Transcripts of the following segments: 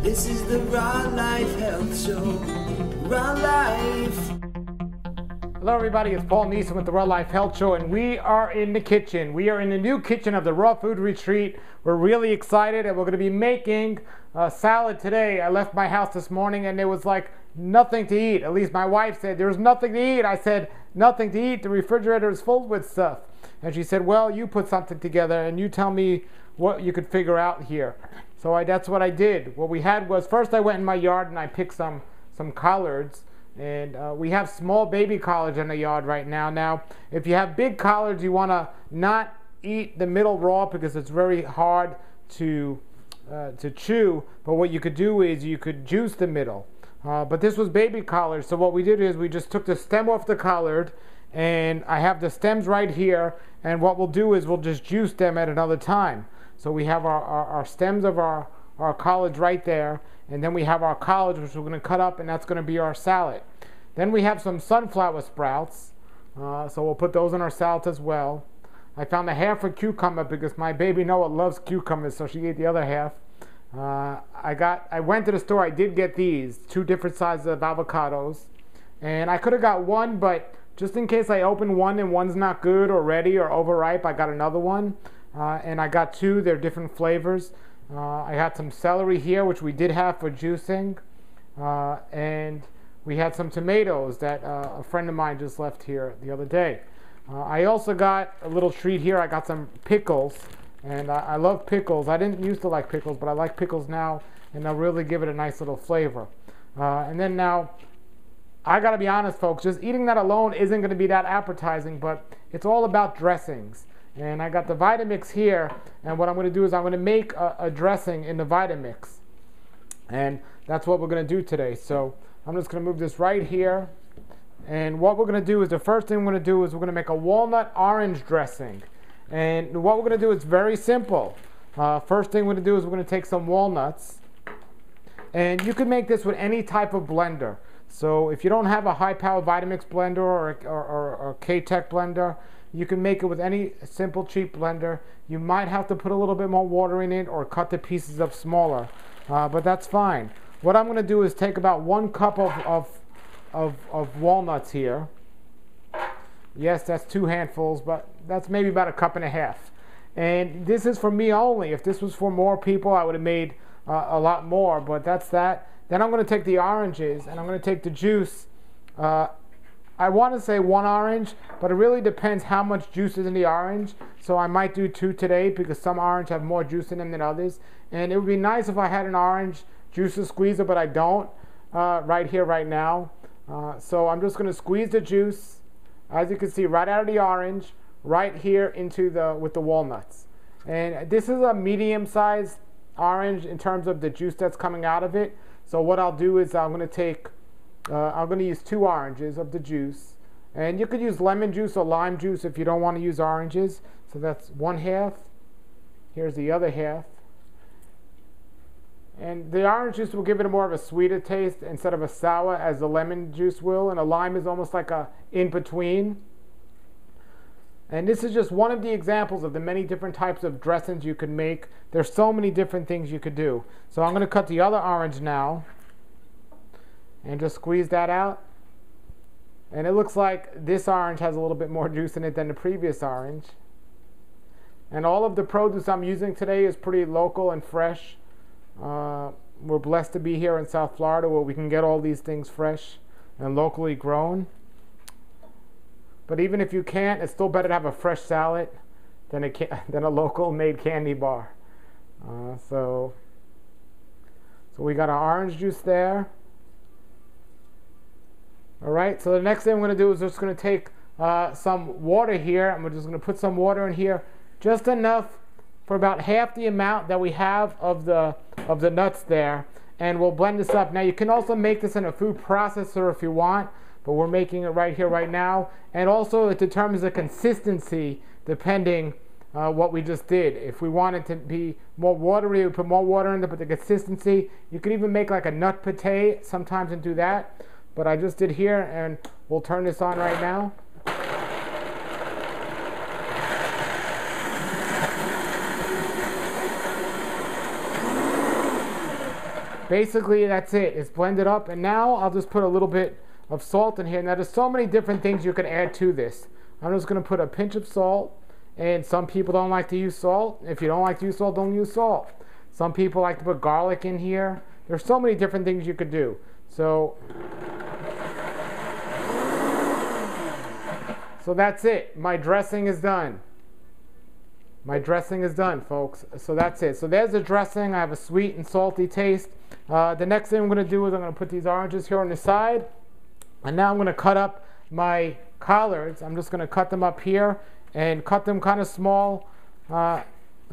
This is the Raw Life Health Show. Raw Life. Hello everybody, it's Paul Neeson with the Raw Life Health Show, and we are in the kitchen. We are in the new kitchen of the Raw Food Retreat. We're really excited, and we're going to be making a salad today. I left my house this morning and there was like nothing to eat. At least my wife said there's nothing to eat. I said nothing to eat. The refrigerator is full with stuff. And she said, well, you put something together and you tell me what you could figure out here. So that's what I did. What we had was, first I went in my yard and I picked some collards. And we have small baby collards in the yard right now. Now, if you have big collards, you want to not eat the middle raw because it's very hard to chew. But what you could do is you could juice the middle. But this was baby collards, so what we did is we just took the stem off the collard, and I have the stems right here. And what we'll do is we'll just juice them at another time. So we have our stems of our collards right there, and then we have our collards, which we're going to cut up, and that's going to be our salad. Then we have some sunflower sprouts, so we'll put those in our salad as well. I found a half a cucumber because my baby Noah loves cucumbers, so she ate the other half. I went to the store. I did get these 2 different sizes of avocados, and I could have got one, but just in case I open one and one's not good or ready or overripe, I got another one. And I got 2. They're different flavors. I had some celery here, which we did have for juicing, and we had some tomatoes that a friend of mine just left here the other day. I also got a little treat here. I got some pickles, and I love pickles. I didn't used to like pickles, but I like pickles now, and they'll really give it a nice little flavor. And then now, I gotta be honest, folks, just eating that alone isn't gonna be that appetizing, but it's all about dressings. And I got the Vitamix here, and what I'm going to do is I'm going to make a dressing in the Vitamix. And that's what we're going to do today. So I'm just going to move this right here. And what we're going to do is, the first thing we're going to do is we're going to make a walnut orange dressing. And what we're going to do is very simple. First thing we're going to do is we're going to take some walnuts. And you can make this with any type of blender. So if you don't have a high-power Vitamix blender or K-Tech blender, you can make it with any simple, cheap blender. You might have to put a little bit more water in it or cut the pieces up smaller, but that's fine. What I'm going to do is take about 1 cup of walnuts here. Yes, that's 2 handfuls, but that's maybe about 1.5 cups. And this is for me only. If this was for more people, I would have made a lot more, but that's that. Then I'm going to take the oranges, and I'm going to take the juice. I want to say 1 orange, but it really depends how much juice is in the orange. So I might do 2 today because some orange have more juice in them than others. And it would be nice if I had an orange juicer squeezer, but I don't right here, right now. So I'm just going to squeeze the juice, as you can see, right out of the orange, right here into with the walnuts. And this is a medium-sized orange in terms of the juice that's coming out of it. So what I'll do is I'm going to use 2 oranges of the juice, and you could use lemon juice or lime juice if you don't want to use oranges. So that's 1/2. Here's the other half, and the orange juice will give it more of a sweeter taste instead of a sour as the lemon juice will, and a lime is almost like a in-between. And this is just one of the examples of the many different types of dressings you could make. There's so many different things you could do. So I'm going to cut the other orange now and just squeeze that out. And it looks like this orange has a little bit more juice in it than the previous orange. And all of the produce I'm using today is pretty local and fresh. We're blessed to be here in South Florida where we can get all these things fresh and locally grown. But even if you can't, it's still better to have a fresh salad than a local made candy bar. So we got our orange juice there. Alright, so the next thing I'm going to do is just going to take some water here, and we're just going to put some water in here, just enough for about half the amount that we have of the nuts there, and we'll blend this up. Now you can also make this in a food processor if you want, but we're making it right here, right now. And also it determines the consistency depending what we just did. If we want it to be more watery, we put more water in there, but the consistency, you could even make like a nut pate sometimes and do that. But I just did here, and we'll turn this on right now. basically that's it. It's blended up, and now I'll just put a little bit of salt in here. Now there's so many different things you can add to this. I'm just going to put a pinch of salt, and some people don't like to use salt. If you don't like to use salt, don't use salt. Some people like to put garlic in here. There's so many different things you could do. So that's it. My dressing is done. My dressing is done, folks. So that's it. So there's the dressing. I have a sweet and salty taste. The next thing I'm going to do is I'm going to put these oranges here on the side. And now I'm going to cut up my collards. I'm just going to cut them up here and cut them kind of small.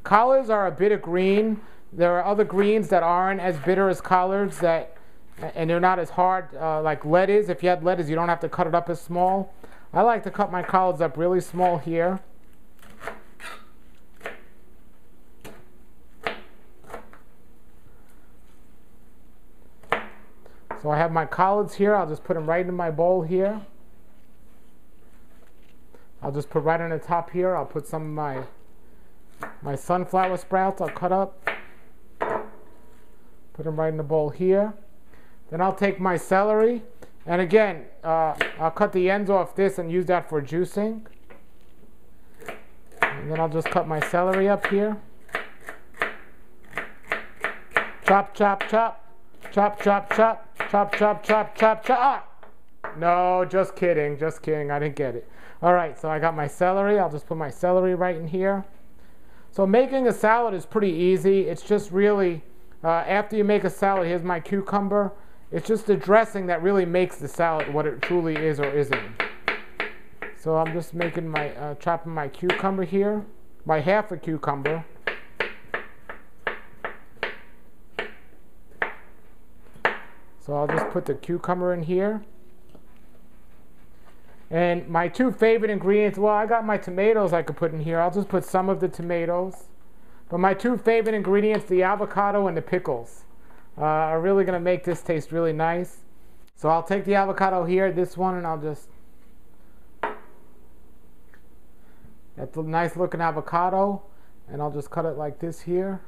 Collards are a bitter green. There are other greens that aren't as bitter as collards, and they're not as hard like lettuce. If you had lettuce, you don't have to cut it up as small. I like to cut my collards up really small here. So I have my collards here. I'll just put them right in my bowl here. I'll just put right on the top here. I'll put some of my sunflower sprouts I'll cut up. Put them right in the bowl here. Then I'll take my celery. And again, I'll cut the ends off this and use that for juicing. And then I'll just cut my celery up here. Chop, chop, chop. Chop, chop, chop. Chop, chop, chop, chop, chop. No, just kidding. Just kidding. I didn't get it. All right, so I got my celery. I'll just put my celery right in here. So making a salad is pretty easy. It's just really, after you make a salad, here's my cucumber. It's just the dressing that really makes the salad what it truly is or isn't. So I'm just making my, chopping my cucumber here, by half a cucumber. So I'll just put the cucumber in here. And my two favorite ingredients, well, I got my tomatoes I could put in here. I'll just put some of the tomatoes. But my two favorite ingredients, the avocado and the pickles, are really going to make this taste really nice. So I'll take the avocado here, this one, and I'll just... That's a nice looking avocado. And I'll just cut it like this here.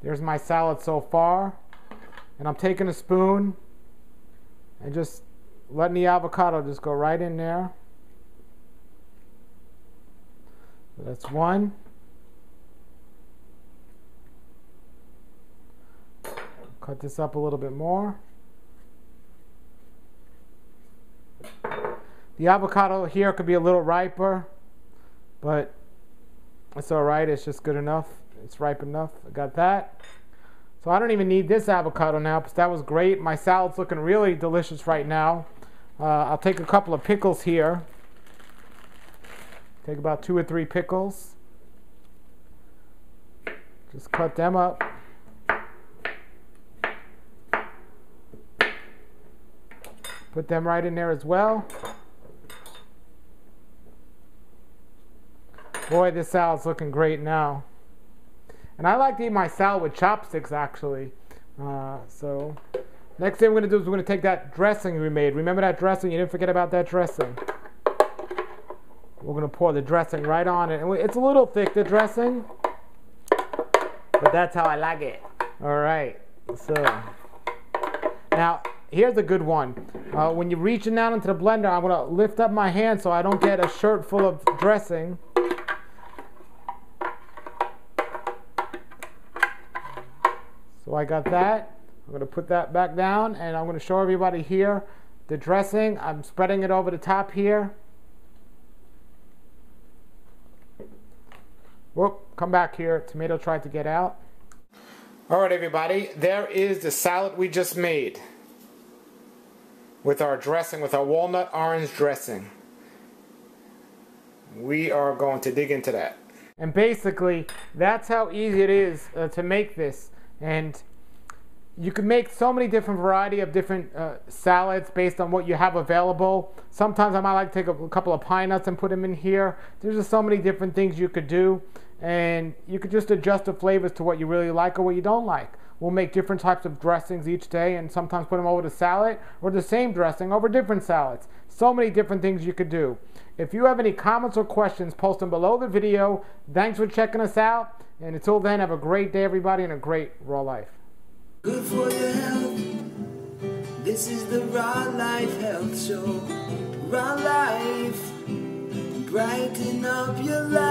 There's my salad so far. And I'm taking a spoon and just letting the avocado just go right in there. So that's one. Cut this up a little bit more. The avocado here could be a little riper, but it's all right. It's just good enough. It's ripe enough. I got that. So I don't even need this avocado now, because that was great. My salad's looking really delicious right now. I'll take a couple of pickles here. Take about 2 or 3 pickles. Just cut them up. Put them right in there as well. Boy, this salad's looking great now. And I like to eat my salad with chopsticks, actually. So next thing we're going to do is we're going to take that dressing we made. Remember that dressing? You didn't forget about that dressing. We're going to pour the dressing right on it. And it's a little thick, the dressing, but that's how I like it. All right. So now here's a good one. When you're reaching down into the blender, I'm going to lift up my hand so I don't get a shirt full of dressing. So I got that. I'm going to put that back down, and I'm going to show everybody here the dressing. I'm spreading it over the top here. Whoop, come back here. Tomato tried to get out. All right, everybody. There is the salad we just made with our dressing, with our walnut orange dressing. We are going to dig into that. And basically, that's how easy it is to make this. And you can make so many different variety of different salads based on what you have available. Sometimes I might like to take a couple of pine nuts and put them in here. There's just so many different things you could do. And you could just adjust the flavors to what you really like or what you don't like. We'll make different types of dressings each day and sometimes put them over the salad or the same dressing over different salads. So many different things you could do. If you have any comments or questions, post them below the video. Thanks for checking us out. And until then, have a great day, everybody, and a great raw life. Good for your health. This is the Raw Life Health Show. Raw Life. Brighten up your life.